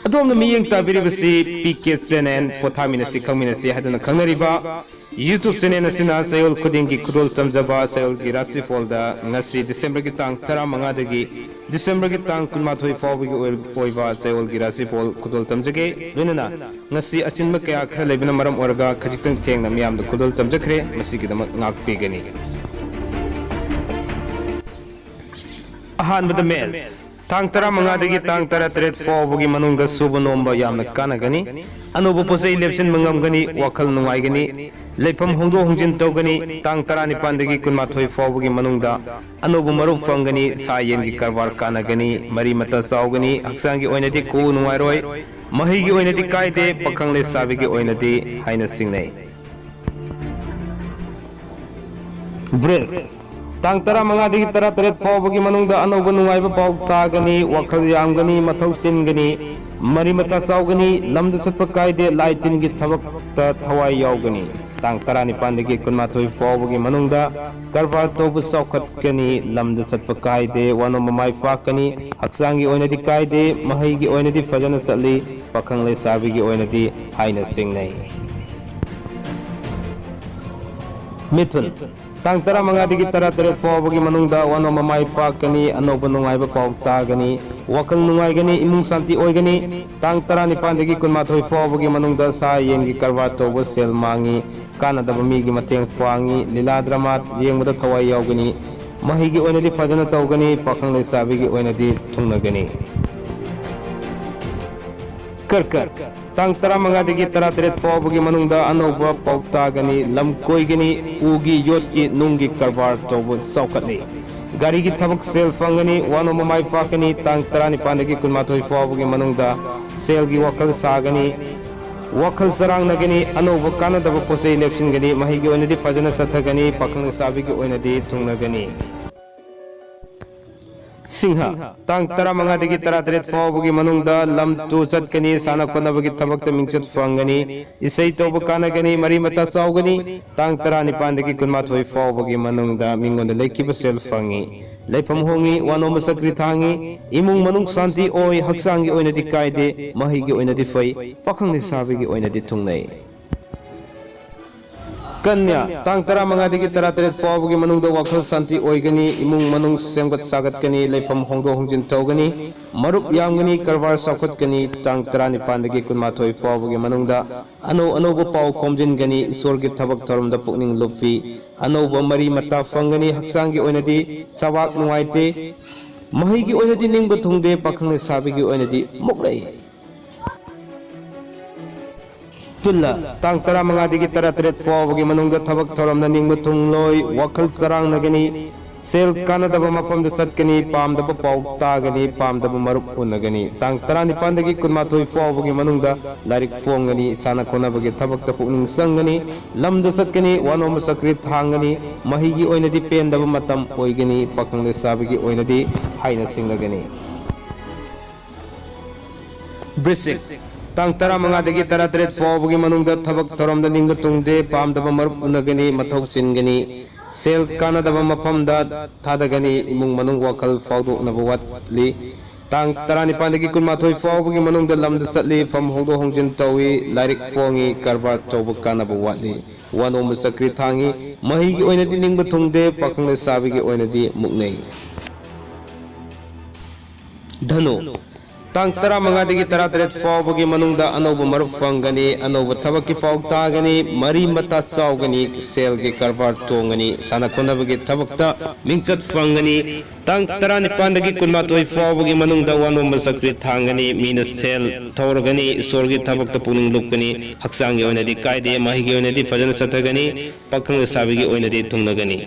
ꯑꯗꯣꯝꯅ ꯃꯤꯠꯌꯦꯡ ꯇꯥꯕꯤꯔꯤꯕꯁꯤ PK channel ꯄꯣꯊꯥꯃꯤꯟꯅꯁꯤ ꯈꯪꯃꯤꯟꯅꯁꯤ ꯍꯥꯏꯗꯨꯅ ꯈꯪꯅꯔꯤꯕ YouTube ꯆꯦꯅꯦꯜ ꯑꯁꯤꯅ ꯆꯌꯣꯜ ꯈꯨꯗꯤꯡꯒꯤ ꯈꯨꯗꯣꯜ ꯇꯝꯖꯕ ꯆꯌꯣꯜꯒꯤ ꯔꯥꯁꯤꯐꯣꯜꯗ ꯉꯁꯤ ꯗꯤꯁꯦꯝꯕꯔꯒꯤ ꯇꯥꯡ 15ꯗꯒꯤ ꯗꯤꯁꯦꯝꯕꯔꯒꯤ ꯇꯥꯡ 12 ꯐꯥꯎꯕꯒꯤ ꯑꯣꯏꯕ ꯆꯌꯣꯜꯒꯤ ꯔꯥꯁꯤꯐꯣꯜ ꯈꯨꯗꯣꯜ ꯇꯝꯖꯒꯦ ꯂꯣꯏꯅꯅ ꯉꯁꯤ ꯑꯆꯤꯟꯕ ꯀꯌꯥ ꯈꯔ ꯂꯩꯕꯅ ꯃꯔꯝ ꯑꯣꯏꯔꯒ ꯈꯖꯤꯛꯇꯪ ꯊꯦꯡꯅ ꯃꯤꯌꯥꯝꯗ ꯈꯨꯗꯣꯜ ꯇꯝꯖꯈ꯭ꯔꯦ ꯃꯁꯤꯒꯤꯗꯃꯛ ꯉꯥꯛꯄꯤꯒꯅꯤ ꯑꯍꯥꯟꯕꯗ ꯃꯦꯁ ꯇꯥꯡ 15ꯗꯒꯤ ꯇꯥꯡ 18 ꯐꯥꯎꯕꯒꯤ ꯃꯅꯨꯡꯗ ꯁꯨꯕ ꯅꯣꯝꯕ ꯌꯥꯝꯅ ꯀꯥꯟꯅꯒꯅꯤ ꯑꯅꯧꯕ ꯄꯣꯠꯆꯩ ꯂꯦꯞꯁꯤꯟꯕ ꯉꯝꯒꯅꯤ ꯋꯥꯈꯜ ꯅꯨꯡꯉꯥꯏꯒꯅꯤ ꯂꯩꯐꯝ ꯍꯣꯡꯗꯣꯛ ꯍꯣꯡꯖꯤन ꯇꯧꯒꯅꯤ ꯇꯥꯡ 19ꯗꯒꯤ 12 ꯐꯥꯎꯕꯒꯤ ꯃꯅꯨꯡꯗ ꯑꯅꯧꯕ ꯃꯔꯨꯞ ꯐꯪꯒꯅꯤ ꯁꯥ ꯌꯦꯟꯒꯤ ꯀꯔꯕꯥꯔ ꯀꯥꯟꯅꯒꯅꯤ ꯃꯔꯤ ꯃꯇꯥ ꯆꯥꯎꯒꯅꯤ ꯍꯛꯆꯥꯡꯒꯤ ꯑꯣꯏꯅꯗꯤ ꯀꯨ ꯅꯨꯡꯉꯥꯏꯔꯣꯏ ꯃꯍꯩꯒꯤ ꯑꯣꯏꯅꯗꯤ ꯀꯥꯏꯗꯦ ꯄꯥꯈꯪ ꯂꯩꯁꯥꯕꯤꯒꯤ ꯑꯣꯏꯅꯗꯤ ꯍꯥꯏꯅ ꯆꯤꯡꯅꯩ ꯕ꯭ꯔꯦꯁ ꯇꯥꯡ 15ꯗꯒꯤ 18 ꯐꯥꯎꯕꯒꯤ ꯃꯅꯨꯡꯗ ꯑꯅꯧꯕ ꯅꯨꯡꯉꯥꯏꯕ ꯄꯥꯎ ꯇꯥꯒꯅꯤ ꯋꯥꯈꯜ ꯌꯥꯝꯒꯅꯤ ꯃꯊꯧ ꯆꯤꯟꯒꯅꯤ ꯃꯔꯤ ꯃꯇꯥ ꯆꯥꯎꯒꯅꯤ ꯂꯝꯗ ꯆꯠꯄ ꯀꯥꯏꯗꯦ ꯂꯥꯏ ꯇꯤꯟꯒꯤ ꯊꯕꯛꯇ ꯊꯋꯥꯏ ꯌꯥꯎꯒꯅꯤ ꯇꯥꯡ 19ꯗꯒꯤ 12 ꯐꯥꯎꯕꯒꯤ ꯃꯅꯨꯡꯗ ꯀꯔꯕꯥꯔ ꯇꯧꯕ ꯆꯥꯎꯈꯠꯀꯅꯤ ꯂꯝꯗ ꯆꯠꯄ ꯀꯥꯏꯗꯦ ꯋꯥꯅꯣꯝꯕ ꯃꯥꯏ ꯄꯥꯛꯀꯅꯤ ꯍꯛꯆꯥꯡꯒꯤ ꯑꯣꯏꯅꯗꯤ ꯀꯥꯏꯗꯦ ꯃꯍꯩꯒꯤ ꯑꯣꯏꯅꯗꯤ ꯐꯖꯅ ꯆꯠꯂꯤ ꯄꯥꯈꯪ ꯂꯩꯁꯥꯕꯤꯒꯤ ꯑꯣꯏꯅꯗꯤ ꯍꯥꯏꯅ ꯆꯤꯡꯅꯩ ꯃꯤꯊꯨꯟ ꯇꯥꯡ 15ꯗꯒꯤ 18 ꯐꯥꯎꯕꯒꯤ ꯃꯅꯨꯡꯗ ꯋꯥꯅꯣꯝꯕ ꯃꯥꯏ ꯄꯥꯛꯀꯅꯤ ꯑꯅꯧꯕ ꯅꯨꯡꯉꯥꯏꯕ ꯄꯥꯎ ꯇꯥꯒꯅꯤ ꯋꯥꯈꯜ ꯅꯨꯡꯉꯥꯏꯒꯅꯤ ꯏꯃꯨꯡ ꯁꯥꯟꯇꯤ ꯑꯣꯏꯒꯅꯤ ꯇꯥꯡ 19ꯗꯒꯤ 12 ꯐꯥꯎꯕꯒꯤ ꯃꯅꯨꯡꯗ ꯁꯥ ꯌꯦꯟꯒꯤ ꯀꯔꯕꯥꯔ ꯇꯧꯕ ꯁꯦꯜ ꯃꯥꯡꯉꯤ ꯀꯥꯟꯅꯗꯕ ꯃꯤꯒꯤ ꯃꯇꯦꯡ ꯄꯥꯡꯉꯤ ꯂꯤꯂꯥ ꯗ꯭ꯔꯃꯥ ꯌꯦꯡꯕꯗ ꯊꯋꯥꯏ ꯌꯥꯎꯒꯅꯤ ꯃꯍꯩꯒꯤ ꯑꯣꯏꯅꯗꯤ ꯐꯖꯅ ꯇꯧꯒꯅꯤ ꯄꯥꯈꯪ ꯂꯩꯁꯥꯕꯤꯒꯤ ꯑꯣꯏꯅꯗꯤ ꯊꯨꯡꯅꯒꯅꯤ ꯀꯔꯀꯠ ꯇꯥꯡ 15ꯗꯒꯤ 18 ꯐꯥꯎꯕꯒꯤ ꯃꯅꯨꯡꯗ ꯑꯅꯧꯕ ꯄꯥꯎ ꯇꯥꯒꯅꯤ ꯂꯝ ꯀꯣꯏꯒꯅꯤ ꯎꯒꯤ ꯌꯣꯠꯀꯤ ꯅꯨꯡꯒꯤ ꯀꯔꯕꯥꯔ ꯇꯧꯕ ꯆꯥꯎꯈꯠꯂꯤ ꯒꯥꯔꯤꯒꯤ ꯊꯕꯛ ꯁꯦꯜ ꯐꯪꯒꯅꯤ ꯋꯥꯅꯣꯝꯕ ꯃꯥꯏ ꯄꯥꯛꯀꯅꯤ ꯇꯥꯡ 19ꯗꯒꯤ 12 ꯐꯥꯎꯕꯒꯤ ꯃꯅꯨꯡꯗ ꯁꯦꯜꯒꯤ ꯋꯥꯈꯜ ꯁꯥꯒꯅꯤ ꯋꯥꯈꯜ ꯆꯔꯥꯡꯅꯒꯅꯤ ꯑꯅꯧꯕ ꯀꯥꯟꯅꯗꯕ ꯄꯣꯠꯆꯩ ꯂꯦꯞꯁꯤꯟꯒꯅꯤ ꯃꯍꯩꯒꯤ ꯑꯣꯏꯅꯗꯤ ꯐꯖꯅ ꯆꯠꯊꯒꯅꯤ ꯄꯥꯈꯪ ꯂꯩꯁꯥꯕꯤꯒꯤ ꯑꯣꯏꯅꯗꯤ ꯊꯨꯡꯅꯒꯅꯤ ꯁꯤꯡꯍ ꯇꯥꯡ 15ꯗꯒꯤ 18 ꯐꯥꯎꯕꯒꯤ ꯃꯅꯨꯡꯗ ꯂꯝ ꯇꯨ ꯆꯠꯀꯅꯤ ꯁꯥꯟꯅ ꯈꯣꯠꯅꯕꯒꯤ ꯊꯕꯛꯇ ꯃꯤꯡꯆꯠ ꯐꯪꯒꯅꯤ ꯏꯁꯩ ꯇꯧꯕ ꯀꯥꯟꯅꯒꯅꯤ ꯃꯔꯤ ꯃꯇꯥ ꯆꯥꯎꯒꯅꯤ ꯇꯥꯡ 19ꯗꯒꯤ 12 ꯐꯥꯎꯕꯒꯤ ꯃꯅꯨꯡꯗ ꯃꯤꯉꯣꯟꯗ ꯂꯩꯈꯤꯕ ꯁꯦꯜ ꯐꯪꯉꯤ ꯂꯩꯐꯝ ꯍꯣꯡꯉꯤ ꯋꯥꯅꯣꯝꯕ ꯆꯀ꯭ꯔꯤ ꯊꯥꯡꯉꯤ ꯏꯃꯨꯡ ꯃꯅꯨꯡ ꯁꯥꯟꯇꯤ ꯑꯣꯏ ꯍꯛꯆꯥꯡꯒꯤ ꯑꯣꯏꯅꯗꯤ ꯀꯥꯏꯗꯦ ꯃꯍꯩꯒꯤ ꯑꯣꯏꯅꯗꯤ ꯐꯩ ꯄꯥꯈꯪ ꯂꯩꯁꯥꯕꯤꯒꯤ ꯑꯣꯏꯅꯗꯤ ꯊꯨꯡꯅꯩ ꯀꯟꯌꯥ ꯇꯥꯡ 15ꯗꯒꯤ 18 ꯐꯥꯎꯕꯒꯤ ꯃꯅꯨꯡꯗ ꯋꯥꯈꯜ ꯁꯥꯟꯇꯤ ꯑꯣꯏꯒꯅꯤ ꯏꯃꯨꯡ ꯃꯅꯨꯡ ꯁꯦꯝꯒꯠ ꯁꯥꯒꯠꯀꯅꯤ ꯂꯩꯐꯝ ꯍꯣꯡꯗꯣꯛ ꯍꯣꯡꯖꯤन ꯇꯧꯒꯅꯤ ꯃꯔꯨꯞ ꯌꯥꯝꯒꯅꯤ ꯀꯔꯕꯥꯔ ꯆꯥꯎꯈꯠꯀꯅꯤ ꯇꯥꯡ 19ꯗꯒꯤ 12 ꯐꯥꯎꯕꯒꯤ ꯃꯅꯨꯡꯗ ꯑꯅꯧꯕ ꯄꯥꯎ ꯈꯣꯝꯖꯤꯟꯒꯅꯤ ꯏꯁꯣꯔꯒꯤ ꯊꯕꯛ ꯊꯧꯔꯝꯗ ꯄꯨꯛꯅꯤꯡ ꯂꯨꯞꯄꯤ ꯑꯅꯧꯕ ꯃꯔꯤ ꯃꯇꯥ ꯐꯪꯒꯅꯤ ꯍꯛꯆꯥꯡꯒꯤ ꯑꯣꯏꯅꯗꯤ ꯆꯥꯋꯥꯛ ꯅꯨꯡꯉꯥꯏꯇꯦ ꯃꯍꯩꯒꯤ ꯑꯣꯏꯅꯗꯤ ꯅꯤꯡꯕ ꯊꯨꯡꯗꯦ ꯄꯥꯈꯪ ꯂꯩꯁꯥꯕꯤꯒꯤ ꯑꯣꯏꯅꯗꯤ ꯃꯨꯛꯂꯩ ꯇꯨꯜꯂ ꯇꯥꯡ 15ꯗꯒꯤ 18 ꯐꯥꯎꯕꯒꯤ ꯃꯅꯨꯡꯗ ꯊꯕꯛ ꯊꯧꯔꯝꯗ ꯅꯤꯡꯕ ꯊꯨꯡꯂꯣꯏ ꯋꯥꯈꯜ ꯆꯔꯥꯡꯅꯒꯅꯤ ꯁꯦꯜ ꯀꯥꯟꯅꯗꯕ ꯃꯐꯝꯗ ꯆꯠꯀꯅꯤ ꯄꯥꯝꯗꯕ ꯄꯥꯎ ꯇꯥꯒꯅꯤ ꯄꯥꯝꯗꯕ ꯃꯔꯨꯞ ꯎꯅꯒꯅꯤ ꯇꯥꯡ 19ꯗꯒꯤ 12 ꯐꯥꯎꯕꯒꯤ ꯃꯅꯨꯡꯗ ꯂꯥꯏꯔꯤꯛ ꯐꯣꯡꯒꯅꯤ ꯁꯥꯟꯅ ꯈꯣꯠꯅꯕꯒꯤ ꯊꯕꯛꯇ ꯄꯨꯛꯅꯤꯡ ꯆꯪꯒꯅꯤ ꯂꯝꯗ ꯆꯠꯀꯅꯤ ꯋꯥꯅꯣꯝꯕ ꯆꯀ꯭ꯔꯤ ꯊꯥꯡꯒꯅꯤ ꯃꯍꯩꯒꯤ ꯑꯣꯏꯅꯗꯤ ꯄꯦꯟꯗꯕ ꯃꯇꯝ ꯑꯣꯏꯒꯅꯤ ꯄꯥꯈꯪ ꯂꯩꯁꯥꯕꯤꯒꯤ ꯑꯣꯏꯅꯗꯤ ꯍꯥꯏꯅ ꯆꯤꯡꯅꯒꯅꯤ ꯕ꯭ꯔꯤꯁꯤꯛ ꯇꯥꯡ 15ꯗꯒꯤ 18 ꯐꯥꯎꯕꯒꯤ ꯃꯅꯨꯡꯗ ꯊꯕꯛ ꯊꯧꯔꯝꯗ ꯅꯤꯡꯕ ꯊꯨꯡꯗꯦ ꯄꯥꯝꯗꯕ ꯃꯔꯨꯞ ꯎꯅꯒꯅꯤ ꯃꯊꯧ ꯆꯤꯟꯒꯅꯤ ꯁꯦꯜ ꯀꯥꯟꯅꯗꯕ ꯃꯐꯝꯗ ꯊꯥꯗꯒꯅꯤ ꯏꯃꯨꯡ ꯃꯅꯨꯡ ꯋꯥꯈꯜ ꯐꯥꯎꯗꯣꯛꯅꯕ ꯋꯥꯠꯂꯤ ꯇꯥꯡ 19ꯗꯒꯤ 12 ꯐꯥꯎꯕꯒꯤ ꯃꯅꯨꯡꯗ ꯂꯝꯗ ꯆꯠꯂꯤ ꯐꯝ ꯍꯣꯡꯗꯣꯛ ꯍꯣꯡꯖꯤन ꯇꯧꯏ ꯂꯥꯏꯔꯤꯛ ꯐꯣꯡꯉꯤ ꯀꯔꯕꯥꯔ ꯇꯧꯕ ꯀꯥꯟꯅꯕ ꯋꯥꯠꯂꯤ ꯋꯥꯅꯣꯝꯕ ꯆꯀ꯭ꯔꯤ ꯊꯥꯡꯉꯤ ꯃꯍꯩꯒꯤ ꯑꯣꯏꯅꯗꯤ ꯅꯤꯡꯕ ꯊꯨꯡꯗꯦ ꯄꯥꯈꯪ ꯂꯩꯁꯥꯕꯤꯒꯤ ꯑꯣꯏꯅꯗꯤ ꯃꯨꯛꯅꯩ ꯙꯅꯨ ꯇꯥꯡ 15ꯗꯒꯤ 18 ꯐꯥꯎꯕꯒꯤ ꯃꯅꯨꯡꯗ ꯑꯅꯧꯕ ꯃꯔꯨꯞ ꯐꯪꯒꯅꯤ ꯑꯅꯧꯕ ꯊꯕꯛꯀꯤ ꯄꯥꯎ ꯇꯥꯒꯅꯤ ꯃꯔꯤ ꯃꯇꯥ ꯆꯥꯎꯒꯅꯤ ꯁꯦꯜꯒꯤ ꯀꯔꯕꯥꯔ ꯇꯣꯡꯒꯅꯤ ꯁꯥꯟꯅ ꯈꯣꯠꯅꯕꯒꯤ ꯊꯕꯛꯇ ꯃꯤꯡꯆꯠ ꯐꯪꯒꯅꯤ ꯇꯥꯡ 19ꯗꯒꯤ 12 ꯐꯥꯎꯕꯒꯤ ꯃꯅꯨꯡꯗ ꯋꯥꯅꯣꯝꯕ ꯆꯀ꯭ꯔꯤ ꯊꯥꯡꯒꯅꯤ ꯃꯤꯅ ꯁꯦꯜ ꯊꯧꯔꯒꯅꯤ ꯏꯁꯣꯔꯒꯤ ꯊꯕꯛꯇ ꯄꯨꯛꯅꯤꯡ ꯂꯨꯞꯀꯅꯤ ꯍꯛꯆꯥꯡꯒꯤ ꯑꯣꯏꯅꯗꯤ ꯀꯥꯏꯗꯦ ꯃꯍꯩꯒꯤ ꯑꯣꯏꯅꯗꯤ ꯐꯖꯅ ꯆꯠꯊꯒꯅꯤ ꯄꯥꯈꯪ ꯂꯩꯁꯥꯕꯤꯒꯤ ꯑꯣꯏꯅꯗꯤ ꯊꯨꯡꯅꯒꯅꯤ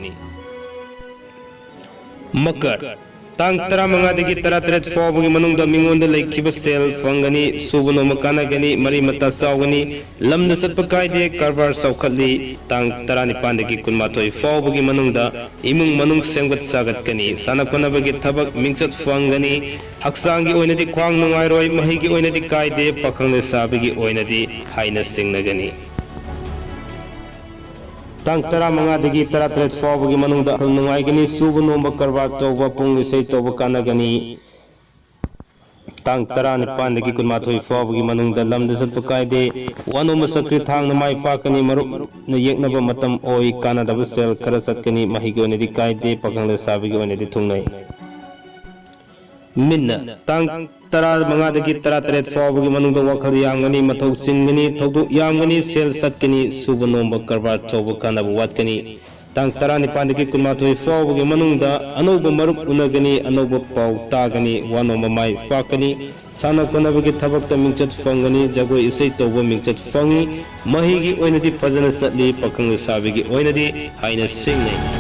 ꯃꯀꯔ ꯇꯥꯡ 15ꯗꯒꯤ 18 ꯐꯥꯎꯕꯒꯤ ꯃꯅꯨꯡꯗ ꯃꯤꯉꯣꯟꯗ ꯂꯩꯈꯤꯕ ꯁꯦꯜ ꯐꯪꯒꯅꯤ ꯁꯨꯕ ꯅꯣꯝꯕ ꯀꯥꯟꯅꯒꯅꯤ ꯃꯔꯤ ꯃꯇꯥ ꯆꯥꯎꯒꯅꯤ ꯂꯝꯗ ꯆꯠꯄ ꯀꯥꯏꯗꯦ ꯀꯔꯕꯥꯔ ꯆꯥꯎꯈꯠꯂꯤ ꯇꯥꯡ 19ꯗꯒꯤ 12 ꯐꯥꯎꯕꯒꯤ ꯃꯅꯨꯡꯗ ꯏꯃꯨꯡ ꯃꯅꯨꯡ ꯁꯦꯝꯒꯠ ꯁꯥꯒꯠꯀꯅꯤ ꯁꯥꯟꯅ ꯈꯣꯠꯅꯕꯒꯤ ꯊꯕꯛ ꯃꯤꯡꯆꯠ ꯐꯪꯒꯅꯤ ꯍꯛꯆꯥꯡꯒꯤ ꯑꯣꯏꯅꯗꯤ ꯈ꯭ꯋꯥꯡ ꯅꯨꯡꯉꯥꯏꯔꯣꯏ ꯃꯍꯩꯒꯤ ꯑꯣꯏꯅꯗꯤ ꯀꯥꯏꯗꯦ ꯄꯥꯈꯪ ꯂꯩꯁꯥꯕꯤꯒꯤ ꯑꯣꯏꯅꯗꯤ ꯍꯥꯏꯅ ꯆꯤꯡꯅꯒꯅꯤ ꯇꯥꯡ 15ꯗꯒꯤ 18 ꯐꯥꯎꯕꯒꯤ ꯃꯅꯨꯡꯗ ꯋꯥꯈꯜ ꯅꯨꯡꯉꯥꯏꯒꯅꯤ ꯁꯨꯕ ꯅꯣꯝꯕ ꯀꯔꯕꯥꯔ ꯇꯧꯕ ꯄꯨꯡ ꯏꯁꯩ ꯇꯧꯕ ꯀꯥꯟꯅꯒꯅꯤ तांग 19 कुनमाथोई फावगी मनुंगदा लमदा चटपा कायदे वानोम सकरी थांगना माय पाकनी मरुप न येकनबा मतम ओई कानादब सेल खरा चटकनी महिगी ओनेदि कायदे पाखंग साबिगी ओनेदि थुंगनाय मिन्ना तांग 15 13 फावगी मनुंगदा वखल यामगनी मथौ चिनगनी थौदु यामगनी सेल चटकनी सुबा नोंबा करबार थौबा कानाबा वाटकनी तांग 19 कुनमाथोई फावगी मनुंगदा अनौबा मरुप उनगनी अनौबा पाव तागनी वानोमा माय पाकनी साना कोनबगी थबकता मिंचत फंगनी जगोई इसै तौबा मिंचत फंगी महिगी ओइनदि फजना चटली पाखंग साबिगी ओइनदि हाइना सिंगनै